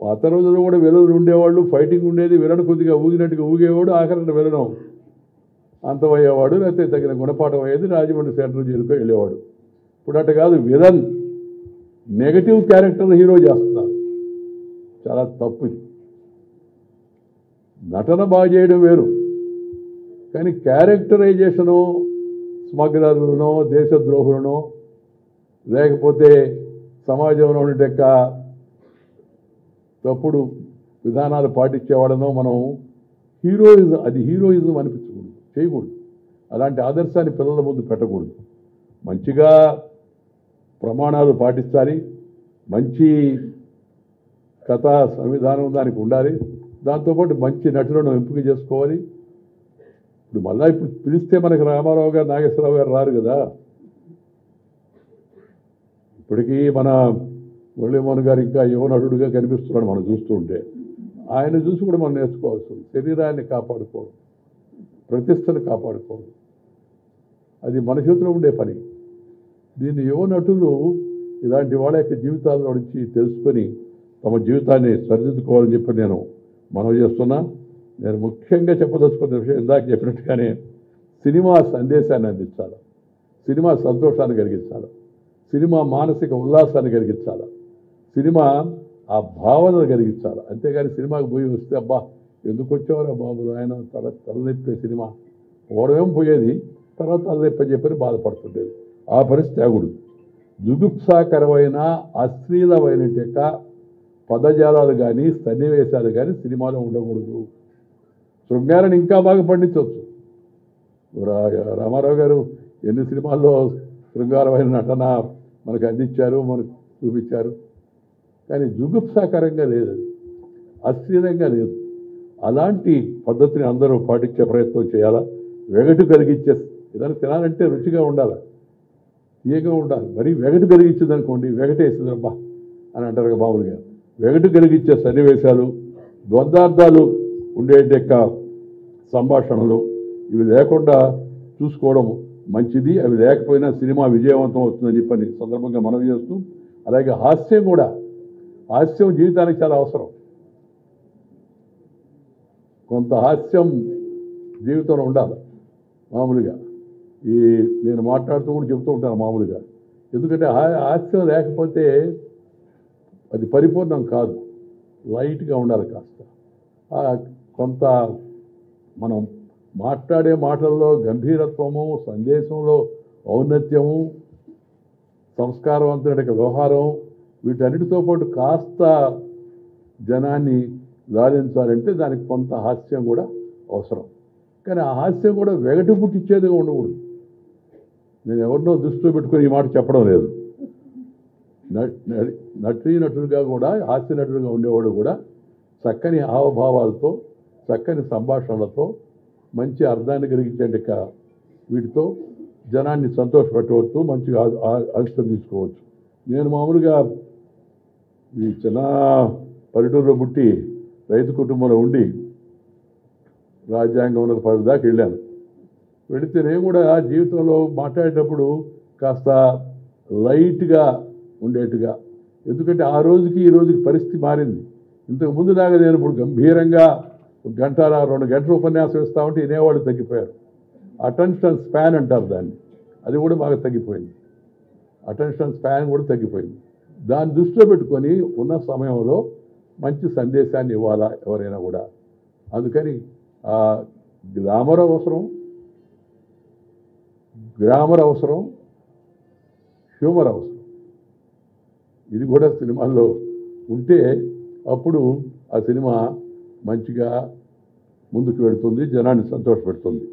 పాత రోజుల్లో కూడా విలన్లు ఉండేవాళ్ళు, ఫైటింగ్ ఉండేది, విలన్ కొద్దిగా ఊగినట్టుగా ఊగేవాడు, ఆఖరిన విలనం అంతమయ్యేవాడు, లేకపోతే తగిన గుణపాఠం అయ్యేది, రాజమండ్రి సెంట్రల్ జైలుకో వెళ్ళేవాడు. ఇప్పుడు అట్ట కాదు, విలన్ నెగటివ్ క్యారెక్టర్ హీరో చేస్తున్నారు. చాలా తప్పు ఇది. నటన బాగా చేయడం వేరు, కానీ క్యారెక్టరైజేషను స్మగ్లర్లనో దేశద్రోహులనో లేకపోతే సమాజంలో ఉండే తప్పుడు విధానాలు పాటించేవాడనో మనం హీరోయిజం, అది హీరోయిజం అనిపించకూడదు, చేయకూడదు. అలాంటి ఆదర్శాన్ని పిల్లల ముందు పెట్టకూడదు. మంచిగా ప్రమాణాలు పాటించాలి, మంచి కథా సంవిధానం దానికి ఉండాలి, దాంతోపాటు మంచి నటులను ఎంపిక చేసుకోవాలి. ఇప్పుడు మళ్ళీ ఇప్పుడు పిలిస్తే మనకి రామారావు గారు, నాగేశ్వరరావు గారు రారు కదా. ఇప్పటికీ మన మురళీమోహన్ గారు ఇంకా యువ నటుడుగా కనిపిస్తున్నాడు మనం చూస్తూ ఉంటే. ఆయన చూసి కూడా మనం నేర్చుకోవాల్సి ఉంది. శరీరాన్ని కాపాడుకోవడం, ప్రతిష్టను కాపాడుకోవడం, అది మన చేతిలో ఉండే పని. దీన్ని యువ నటులు ఇలాంటి వాళ్ళ యొక్క జీవితాల్లో నుంచి తెలుసుకొని తమ జీవితాన్ని సరిదిద్దుకోవాలని చెప్పి నేను మనవి చేస్తున్నా. నేను ముఖ్యంగా చెప్పదలుచుకున్న విషయం ఇందాక చెప్పినట్టుగానే సినిమా సందేశాన్ని అందించాలి, సినిమా సంతోషాన్ని కలిగించాలి, సినిమా మానసిక ఉల్లాసాన్ని కలిగించాలి, సినిమా ఆ భావనలు కలిగించాలి. అంతేగాని సినిమాకి పోయి వస్తే అబ్బా ఎందుకు వచ్చేవారా బాబు ఆయన తలనొప్పే సినిమా ఓడమేం పోయేది, తర్వాత తలనొప్పి అని చెప్పని బాధపడుతుండేది. ఆ పరిస్థితి ఆగుడు. జుగుప్సాకరమైన అశ్లీలమైన పదజాలాలు కానీ సన్నివేశాలు కానీ సినిమాలో ఉండకూడదు. శృంగారాన్ని ఇంకా బాగా పండించవచ్చు. రామారావు గారు ఎన్ని సినిమాల్లో శృంగారమైన నటన మనకు అందించారు, మనకు చూపించారు. కానీ జుగుప్సాకరంగా లేదు, అది అశ్లీలంగా లేదు. అలాంటి పద్ధతిని అందరూ పాటించే ప్రయత్నం చేయాలా. వెగటు కలిగించే ఏదైనా తినాలంటే రుచిగా ఉండాలి, తీయగా ఉండాలి. మరి వెగటు కలిగించింది అనుకోండి, వెగటేసిందబ్బా అని అంటారు మామూలుగా. వెగటు కలిగించే సన్నివేశాలు, ద్వంద్వార్థాలు ఉండే సంభాషణలు ఇవి లేకుండా చూసుకోవడం మంచిది. అవి లేకపోయినా సినిమా విజయవంతం అవుతుందని చెప్పని సందర్భంగా మనవి చేస్తూ, అలాగే హాస్యం కూడా, హాస్యం జీవితానికి చాలా అవసరం. కొంత హాస్యం జీవితంలో ఉండాలి మామూలుగా. నేను మాట్లాడుతూ కూడా చెబుతూ ఉంటాను మామూలుగా. ఎందుకంటే హాస్యం లేకపోతే అది పరిపూర్ణం కాదు, లైట్గా ఉండాలి కాస్త. కొంత మనం మాట్లాడే మాటల్లో గంభీరత్వము, సందేశంలో ఔన్నత్యము, సంస్కారవంతుడి వ్యవహారం, వీటన్నిటితో పాటు కాస్త జనాన్ని లాలించాలంటే దానికి కొంత హాస్యం కూడా అవసరం. కానీ ఆ హాస్యం కూడా వెగటు పుట్టించేదిగా ఉండకూడదు. నేను ఎవరినో దృష్టిలో పెట్టుకొని ఈ మాట చెప్పడం లేదు. నటులుగా కూడా, హాస్య నటులుగా ఉండేవాడు కూడా చక్కని హావభావాలతో, చక్కని సంభాషణలతో, మంచి అర్థాన్ని కలిగించే వీటితో జనాన్ని సంతోషపెట్టవచ్చు, మంచిగా ఆవిష్కరించుకోవచ్చు. నేను మామూలుగా ఈ చిన్న పల్లెటూరులో పుట్టి రైతు కుటుంబంలో ఉండి రాజ్యాంగం ఉన్నత పదవి దాకా వెళ్ళాను. వెళితే నేను కూడా జీవితంలో మాట్లాడేటప్పుడు కాస్త లైట్గా ఉండేట్టుగా, ఎందుకంటే ఆ రోజుకి ఈ రోజుకి పరిస్థితి మారింది. ఇంతకు ముందులాగా నేను ఇప్పుడు గంభీరంగా 1 గంట 2 గంటలు ఉపన్యాసం ఇస్తామంటే వినేవాళ్ళు తగ్గిపోయారు. అటెన్షన్ స్పాన్ అంటారు దాన్ని, అది కూడా బాగా తగ్గిపోయింది. అటెన్షన్ స్పాన్ కూడా తగ్గిపోయింది. దాన్ని దృష్టిలో పెట్టుకొని ఉన్న సమయంలో మంచి సందేశాన్ని ఇవ్వాలా ఎవరైనా కూడా. అందుకని గ్రామర్ అవసరం, హ్యూమర్ అవసరం. ఇది కూడా సినిమాల్లో ఉంటే అప్పుడు ఆ సినిమా మంచిగా ముందుకు వెళుతుంది, జనాన్ని సంతోషపెడుతుంది.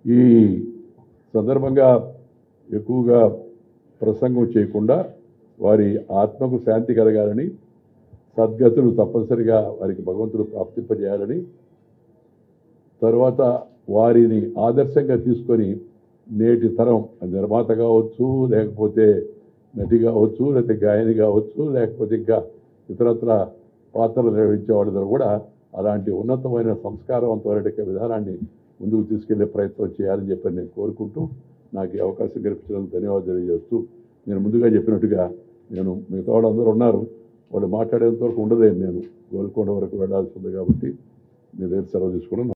ఈ సందర్భంగా ఎక్కువగా ప్రసంగం చేయకుండా వారి ఆత్మకు శాంతి కలగాలని, సద్గతులు తప్పనిసరిగా వారికి భగవంతుడు ప్రాప్తింపజేయాలని, తర్వాత వారిని ఆదర్శంగా తీసుకొని నేటి తరం నిర్మాత కావచ్చు, లేకపోతే నటి కావచ్చు, లేకపోతే గాయని కావచ్చు, లేకపోతే ఇంకా ఇతరత్ర పాత్రలు నిర్వహించే వాళ్ళందరూ కూడా అలాంటి ఉన్నతమైన సంస్కారవంతమైన విధానాన్ని ముందుకు తీసుకెళ్లే ప్రయత్నం చేయాలని చెప్పి నేను కోరుకుంటూ, నాకు ఈ అవకాశం కల్పించినందుకు ధన్యవాదాలు తెలియజేస్తూ, నేను ముందుగా చెప్పినట్టుగా నేను మిగతా వాళ్ళందరూ ఉన్నారు, వాళ్ళు మాట్లాడేంత వరకు ఉండదేం నేను గోల్కొండ వరకు వెళ్ళాల్సి ఉంది కాబట్టి మీ దగ్గర సెలవు తీసుకోవడం